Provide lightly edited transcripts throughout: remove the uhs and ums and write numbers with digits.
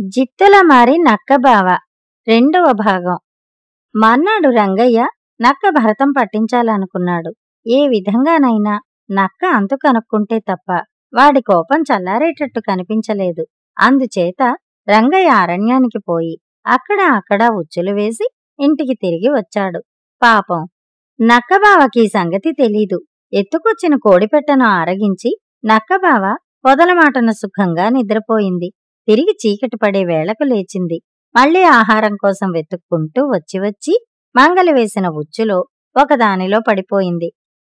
జిత్తుల మారి నక్కబావ రెండవ భాగం. మర్నాడు రంగయ్య నక్క భరతం పట్టించాలనుకున్నాడు. ఏ విధంగానైనా నక్క అంతు కనుక్కుంటే తప్ప వాడి కోపం చల్లారేటట్టు కనిపించలేదు. అందుచేత రంగయ్య అరణ్యానికి పోయి అక్కడ ఉచ్చులు వేసి ఇంటికి తిరిగి వచ్చాడు. పాపం నక్కబావకి సంగతి తెలీదు. ఎత్తుకొచ్చిన కోడిపెట్టను ఆరగించి నక్కబావ పొదలమాటన సుఖంగా నిద్రపోయింది. తిరిగి చీకటి పడే వేళకు లేచింది. మళ్లీ ఆహారం కోసం వెతుక్కుంటూ వచ్చి మంగలి వేసిన ఉచ్చులో ఒకదానిలో పడిపోయింది.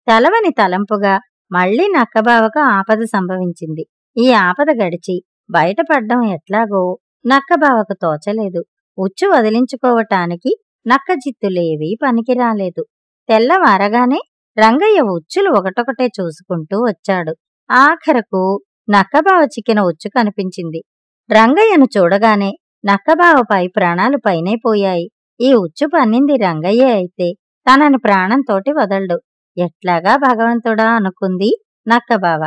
తలవని తలంపుగా మళ్లీ నక్కబావకు ఆపద సంభవించింది. ఈ ఆపద గడిచి బయటపడ్డం ఎట్లాగో నక్కబావకు తోచలేదు. ఉచ్చు వదిలించుకోవటానికి నక్కజిత్తులేవీ పనికిరాలేదు. తెల్లవారగానే రంగయ్య ఉచ్చులు ఒకటొకటే చూసుకుంటూ వచ్చాడు. ఆఖరకు నక్కబావ చిక్కిన ఉచ్చు కనిపించింది. రంగయ్యను చూడగానే నక్కబావపై ప్రాణాలు పైనే పోయాయి. ఈ ఉచ్చు పన్నింది రంగయ్య అయితే తనని ప్రాణంతోటి వదలడు. ఎట్లాగా భగవంతుడా అనుకుంది నక్కబావ.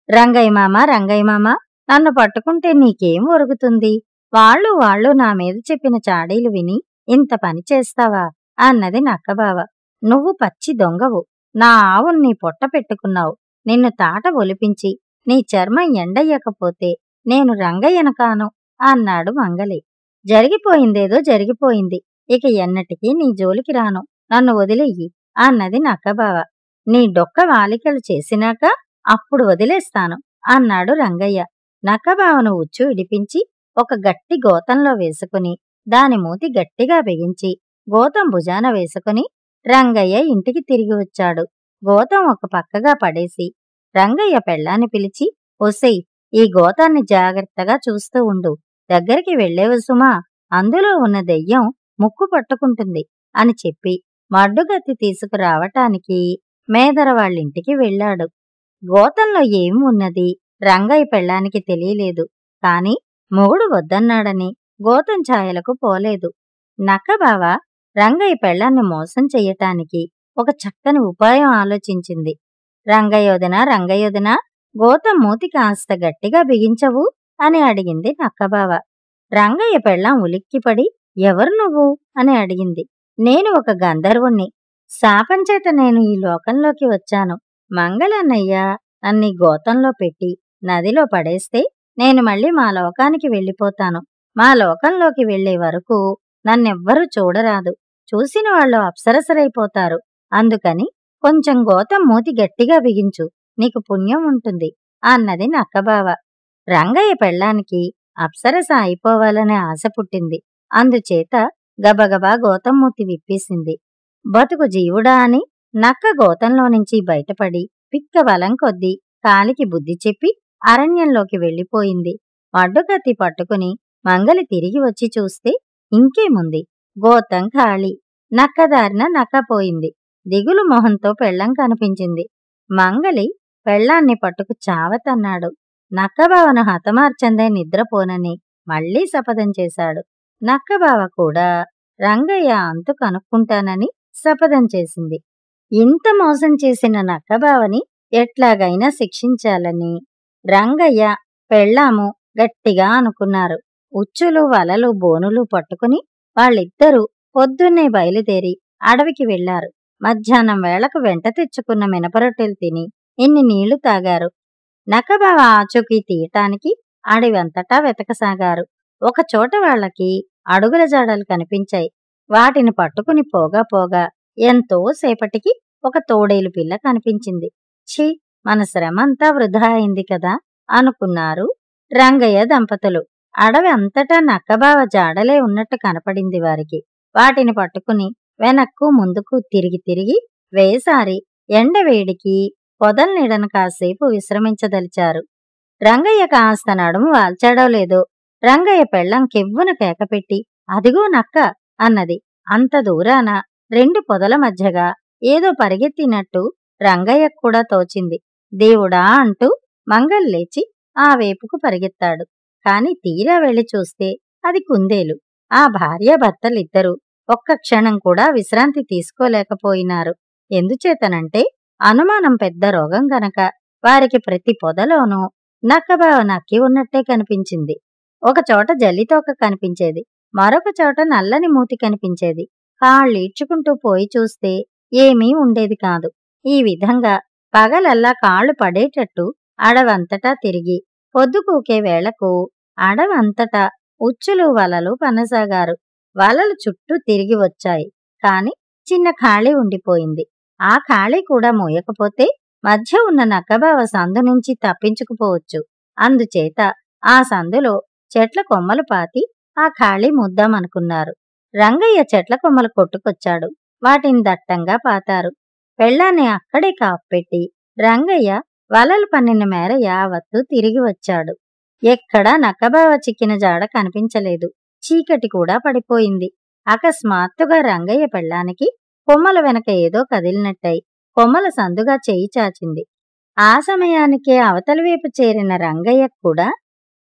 రంగయ్య మామ, నన్ను పట్టుకుంటే నీకేం ఒరుగుతుంది? వాళ్ళు నా మీద చెప్పిన చాడీలు విని ఇంత పని చేస్తావా అన్నది నక్కబావ. నువ్వు పచ్చి దొంగవు. నా ఆవును నీ పొట్ట పెట్టుకున్నావు. నిన్ను తాట ఒలిపించి నీ చర్మం ఎండయ్యకపోతే నేను రంగయ్యను కాను అన్నాడు మంగలి. జరిగిపోయిందేదో జరిగిపోయింది. ఇక ఎన్నటికీ నీ జోలికి రాను. నన్ను వదిలేయ్యి అన్నది నక్కబావ. నీ డొక్క వాలికలు చేసినాక అప్పుడు వదిలేస్తాను అన్నాడు రంగయ్య. నక్కబావను ఉచ్చు ఇడిపించి ఒక గట్టి గోతంలో వేసుకుని దాని మూతి గట్టిగా బిగించి గోతం భుజాన వేసుకుని రంగయ్య ఇంటికి తిరిగి వచ్చాడు. గోతం ఒక పక్కగా పడేసి రంగయ్య పెళ్ళాన్ని పిలిచి, ఒసేయ్, ఈ గోతాన్ని జాగ్రత్తగా చూస్తూ ఉండు. దగ్గరికి వెళ్ళేవు సుమా, అందులో ఉన్న దెయ్యం ముక్కు పట్టుకుంటుంది అని చెప్పి మడ్డుగత్తి తీసుకురావటానికి మేదర వాళ్ళింటికి వెళ్ళాడు. గోతంలో ఏం ఉన్నది రంగయ్య పెళ్ళానికి తెలియలేదు. కాని మొగుడు వద్దన్నాడని గోతం ఛాయలకు పోలేదు. నక్కబావ రంగయ్య పెళ్ళాన్ని మోసం చెయ్యటానికి ఒక చక్కని ఉపాయం ఆలోచించింది. రంగయ్యొదినా, గోతం మూతి కాస్త గట్టిగా బిగించవు అని అడిగింది నక్కబావ. రంగయ్య పెళ్ళాం ఉలిక్కిపడి, ఎవరు నువ్వు అని అడిగింది. నేను ఒక గంధర్వుణ్ణి. శాపంచేత నేను ఈ లోకంలోకి వచ్చాను. మంగళన్నయ్య నన్ను గోతంలో పెట్టి నదిలో పడేస్తే నేను మళ్ళీ మా లోకానికి వెళ్ళిపోతాను. మా లోకంలోకి వెళ్లే వరకు నన్నెవ్వరూ చూడరాదు. చూసిన వాళ్ళు అప్సరసలైపోతారు. అందుకని కొంచెం గోతం మూతి గట్టిగా బిగించు, నీకు పుణ్యం ఉంటుంది అన్నది నక్కబావ. రంగయ్య పెళ్ళానికి అప్సరస అయిపోవాలనే ఆశ పుట్టింది. అందుచేత గబగబా గోతం మూతి విప్పేసింది. బతుకు జీవుడా అని నక్క గోతంలో నుంచి బయటపడి పిక్క బలం కొద్దీ కాలికి బుద్ధి చెప్పి అరణ్యంలోకి వెళ్ళిపోయింది. మడ్డుకత్తి పట్టుకుని మంగలి తిరిగి వచ్చి చూస్తే ఇంకేముంది, గోతం ఖాళీ. నక్కదారిన నక్కపోయింది. దిగులు మొహంతో పెళ్ళం కనిపించింది. మంగలి పెళ్ళాన్ని పట్టుకు చావతన్నాడు. నక్కబావను హతమార్చందే నిద్రపోనని మళ్లీ శపథం చేశాడు. నక్కబావ కూడా రంగయ్య అంతు కనుక్కుంటానని శపథం చేసింది. ఇంత మోసం చేసిన నక్కబావని ఎట్లాగైనా శిక్షించాలని రంగయ్య పెళ్ళాము గట్టిగా అనుకున్నారు. ఉచ్చులు, వలలు, బోనులు పట్టుకుని వాళ్ళిద్దరూ పొద్దున్నే బయలుదేరి అడవికి వెళ్లారు. మధ్యాహ్నం వేళకు వెంట తెచ్చుకున్న మినపరొట్టెలు తిని ఇన్ని నీళ్లు తాగారు. నక్కబావ ఆచూకీ తీయటానికి అడవంతటా వెతకసాగారు. ఒకచోట వాళ్లకి అడుగుల జాడలు కనిపించాయి. వాటిని పట్టుకుని పోగా ఎంతో సేపటికి ఒక తోడేలు పిల్ల కనిపించింది. ఛీ, మన శ్రమంతా వృధా అయింది కదా అనుకున్నారు రంగయ్య దంపతులు. అడవి అంతటా నక్కబావ జాడలే ఉన్నట్టు కనపడింది వారికి. వాటిని పట్టుకుని వెనక్కు ముందుకు తిరిగి వేసారి ఎండవేడికి పొదల నీడను కాసేపు విశ్రమించదలిచారు. రంగయ్య కాస్త నడుము వాల్చాడో లేదో రంగయ్య పెళ్ళం కెవ్వున కేకపెట్టి, అదిగో నక్క అన్నది. అంత దూరాన రెండు పొదల మధ్యగా ఏదో పరిగెత్తినట్టు రంగయ్యకు కూడా తోచింది. దేవుడా అంటూ మంగల్ లేచి ఆ వేపుకు పరిగెత్తాడు. కాని తీరా వెళ్లి చూస్తే అది కుందేలు. ఆ భార్యాభర్తలిద్దరూ ఒక్క క్షణం కూడా విశ్రాంతి తీసుకోలేకపోయినారు. ఎందుచేతనంటే అనుమానం పెద్ద రోగం గనక. వారికి ప్రతి పొదలోనూ నక్కబావ నక్కి ఉన్నట్టే కనిపించింది. ఒకచోట జల్లితోక కనిపించేది, మరొక చోట నల్లని మూతి కనిపించేది. కాళ్ళీడ్చుకుంటూ పోయి చూస్తే ఏమీ ఉండేది కాదు. ఈ విధంగా పగలల్లా కాళ్ళు పడేటట్టు అడవంతటా తిరిగి పొద్దుకూకే వేళకు అడవంతటా ఉచ్చులు వలలు పనసాగారు. వలలు చుట్టూ తిరిగి వచ్చాయి, కాని చిన్న ఖాళీ ఉండిపోయింది. ఆ ఖాళీ కూడా మోయకపోతే మధ్య ఉన్న నక్కబావ సందు నుంచి తప్పించుకుపోవచ్చు. అందుచేత ఆ సందులో చెట్ల కొమ్మలు పాతి ఆ ఖాళీ ముద్దామనుకున్నారు. రంగయ్య చెట్ల కొమ్మలు కొట్టుకొచ్చాడు. వాటిని దట్టంగా పాతారు. పెళ్ళాన్ని అక్కడే కాపెట్టి రంగయ్య వలలు పన్నిన మేర యావత్తూ తిరిగి వచ్చాడు. ఎక్కడా నక్కబావ చిక్కిన జాడ కనిపించలేదు. చీకటి కూడా పడిపోయింది. అకస్మాత్తుగా రంగయ్య పెళ్ళానికి కొమ్మల వెనక ఏదో కదిలినట్టయి కొమ్మల సందుగా చేయి చాచింది. ఆ సమయానికే అవతలివైపు చేరిన రంగయ్యకు కూడా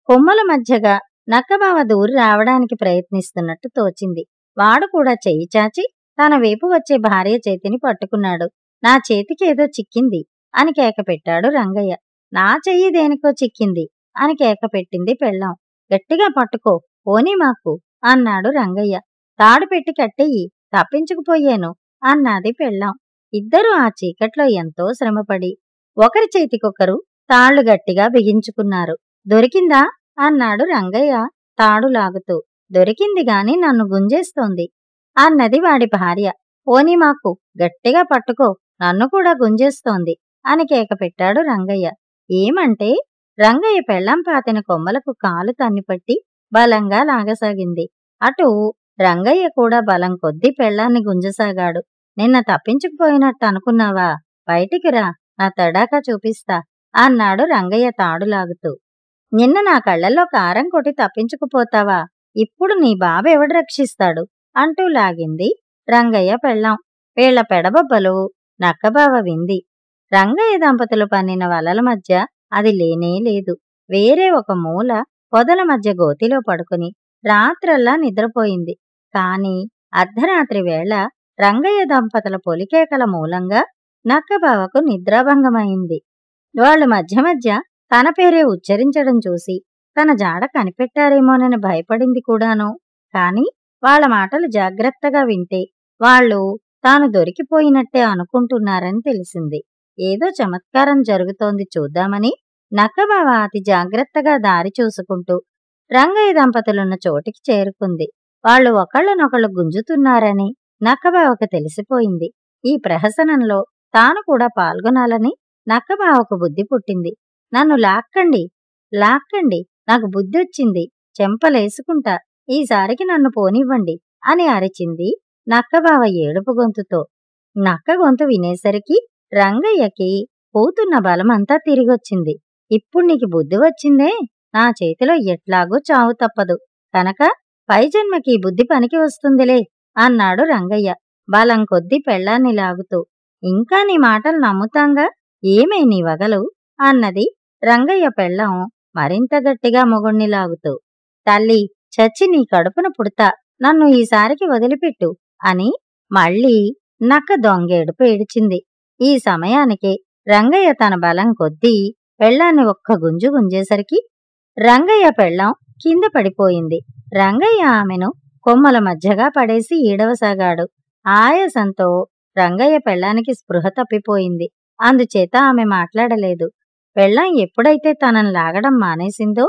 కొమ్మల మధ్యగా నక్కబావ దూరి రావడానికి ప్రయత్నిస్తున్నట్టు తోచింది. వాడు కూడా చెయ్యి చాచి తన వైపు వచ్చే భార్య చేతిని పట్టుకున్నాడు. నా చేతికేదో చిక్కింది అని కేకపెట్టాడు రంగయ్య. నా చెయ్యి దేనికో చిక్కింది అని కేకపెట్టింది పెళ్ళాం. గట్టిగా పట్టుకో, పోనీ మాకు అన్నాడు రంగయ్య. తాడు పెట్టి కట్టెయ్యి, తప్పించుకుపోయాను అన్నది పెళ్ళాం. ఇద్దరూ ఆ చీకట్లో ఎంతో శ్రమపడి ఒకరి చేతికొకరు తాళ్లు గట్టిగా బిగించుకున్నారు. దొరికిందా అన్నాడు రంగయ్య తాడు లాగుతూ. దొరికింది గాని నన్ను గుంజేస్తోంది అన్నది వాడి భార్య. పోనీ మాకు, గట్టిగా పట్టుకో, నన్ను కూడా గుంజేస్తోంది అని కేకపెట్టాడు రంగయ్య. ఏమంటే రంగయ్య పెళ్ళాం పాతిన కొమ్మలకు కాలు తన్నిపట్టి బలంగా లాగసాగింది. అటు రంగయ్య కూడా బలం కొద్దీ పెళ్ళాన్ని గుంజసాగాడు. నిన్న తప్పించుకుపోయినట్టు అనుకున్నావా? బయటికి రా, నా తడాకా చూపిస్తా అన్నాడు రంగయ్య తాడులాగుతూ. నిన్న నా కళ్ళల్లో కారం కొట్టి తప్పించుకుపోతావా? ఇప్పుడు నీ బాబెవడు రక్షిస్తాడు అంటూ లాగింది రంగయ్య పెళ్ళాం. వీళ్ల పెడబొబ్బలు నక్కబావ వింది. రంగయ్య దంపతులు పన్నిన వలల మధ్య అది లేనే లేదు. వేరే ఒక మూల పొదల మధ్య గోతిలో పడుకుని రాత్రల్లా నిద్రపోయింది. కాని అర్ధరాత్రి వేళ రంగయ్య దంపతుల పొలికేకల మూలంగా నక్కబావకు నిద్రాభంగమైంది. వాళ్ళు మధ్య మధ్య తన పేరే ఉచ్చరించడం చూసి తన జాడ కనిపెట్టారేమోనని భయపడింది కూడాను. కాని వాళ్ల మాటలు జాగ్రత్తగా వింటే వాళ్ళు తాను దొరికిపోయినట్టే అనుకుంటున్నారని తెలిసింది. ఏదో చమత్కారం జరుగుతోంది చూద్దామని నక్కబావ అతి జాగ్రత్తగా దారి చూసుకుంటూ రంగయ్య దంపతులున్న చోటికి చేరుకుంది. వాళ్ళు ఒకళ్ళనొకళ్ళు గుంజుతున్నారని నక్కబావకు తెలిసిపోయింది. ఈ ప్రహసనంలో తాను కూడా పాల్గొనాలని నక్కబావకు బుద్ధి పుట్టింది. నన్ను లాక్కండి, లాక్కండి, నాకు బుద్ధొచ్చింది, చెంపలేసుకుంటా, ఈసారికి నన్ను పోనివ్వండి అని అరిచింది నక్కబావ ఏడుపు గొంతుతో. నక్క గొంతు వినేసరికి రంగయ్యకి పోతున్న బలమంతా తిరిగొచ్చింది. ఇప్పుడు నీకు బుద్ధి వచ్చిందే, నా చేతిలో ఎట్లాగూ చావు తప్పదు కనుక పై జన్మకి బుద్ధి పనికి వస్తుందిలే అన్నాడు రంగయ్య బలం కొద్దీ పెళ్ళాన్ని లాగుతూ. ఇంకా నీ మాటలు నమ్ముతాంగా, ఏమే నీ వగలు అన్నది రంగయ్య పెళ్ళాం మరింత గట్టిగా మొగుణ్ణి లాగుతూ. తల్లి, చచ్చి నీ కడుపున పుడతా, నన్ను ఈసారికి వదిలిపెట్టు అని మళ్ళీ నక్క దొంగేడుపు ఏడిచింది. ఈ సమయానికి రంగయ్య తన బలం కొద్దీ పెళ్ళాన్ని ఒక్క గుంజు గుంజేసరికి రంగయ్య పెళ్ళాం కింద పడిపోయింది. రంగయ్య ఆమెను కొమ్మల మధ్యగా పడేసి ఈడవసాగాడు. ఆయాసంతో రంగయ్య పెళ్ళానికి స్పృహ తప్పిపోయింది. అందుచేత ఆమె మాట్లాడలేదు. పెళ్ళాం ఎప్పుడైతే తనను లాగడం మానేసిందో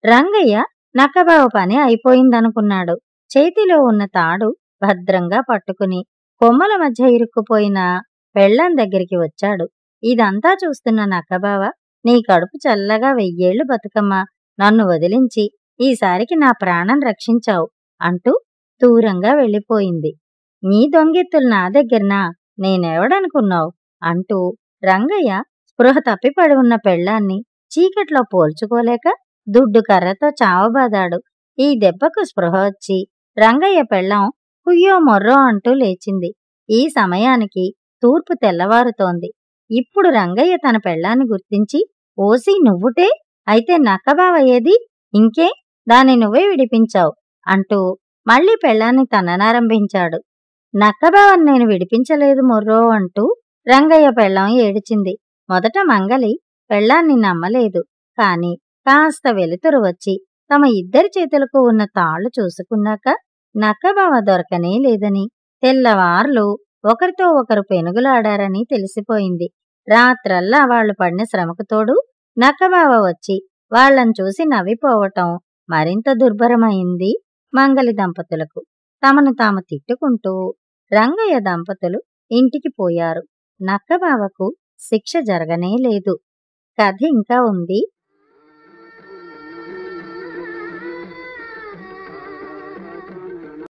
రంగయ్య నక్కబావ పని అయిపోయిందనుకున్నాడు. చేతిలో ఉన్న తాడు భద్రంగా పట్టుకుని కొమ్మల మధ్య ఇరుక్కుపోయిన పెళ్ళాం దగ్గరికి వచ్చాడు. ఇదంతా చూస్తున్న నక్కబావ, నీ కడుపు చల్లగా 1000 ఏళ్లు బతుకమ్మా, నన్ను వదిలించి ఈసారికి నా ప్రాణం రక్షించావు అంటూ దూరంగా వెళ్ళిపోయింది. నీ దొంగెత్తులు నా దగ్గరనా, నేనెవడనుకున్నావు అంటూ రంగయ్య స్పృహ తప్పిపడి ఉన్న పెళ్ళాన్ని చీకట్లో పోల్చుకోలేక దుడ్డు కర్రతో చావబాదాడు. ఈ దెబ్బకు స్పృహ వచ్చి రంగయ్య పెళ్ళాం కుయ్యో మొర్రో అంటూ లేచింది. ఈ సమయానికి తూర్పు తెల్లవారుతోంది. ఇప్పుడు రంగయ్య తన పెళ్ళాన్ని గుర్తించి, ఓసి నువ్వుటే, అయితే నక్కబావ ఏది, ఇంకే, దాన్ని నువ్వే విడిపించావు అంటూ మళ్లీ పెళ్ళాన్ని తన్ననారంభించాడు. నక్కబావని నేను విడిపించలేదు మొర్రో అంటూ రంగయ్య పెళ్ళాం ఏడిచింది. మొదట మంగలి పెళ్ళాన్ని నమ్మలేదు. కాని కాస్త వెలుతురు వచ్చి తమ ఇద్దరి చేతులకు ఉన్న తాళ్లు చూసుకున్నాక నక్కబావ దొరకనే లేదని, తెల్లవార్లు ఒకరితో ఒకరు పెనుగులాడారని తెలిసిపోయింది. రాత్రల్లా వాళ్లు పడిన శ్రమకు తోడు నక్కబావ వచ్చి వాళ్లను చూసి నవ్విపోవటం మరింత దుర్భరమైంది మంగలి దంపతులకు. తమను తాము తిట్టుకుంటూ రంగయ్య దంపతులు ఇంటికి పోయారు. నక్కబావకు శిక్ష జరగనే లేదు. కథ ఇంకా ఉంది.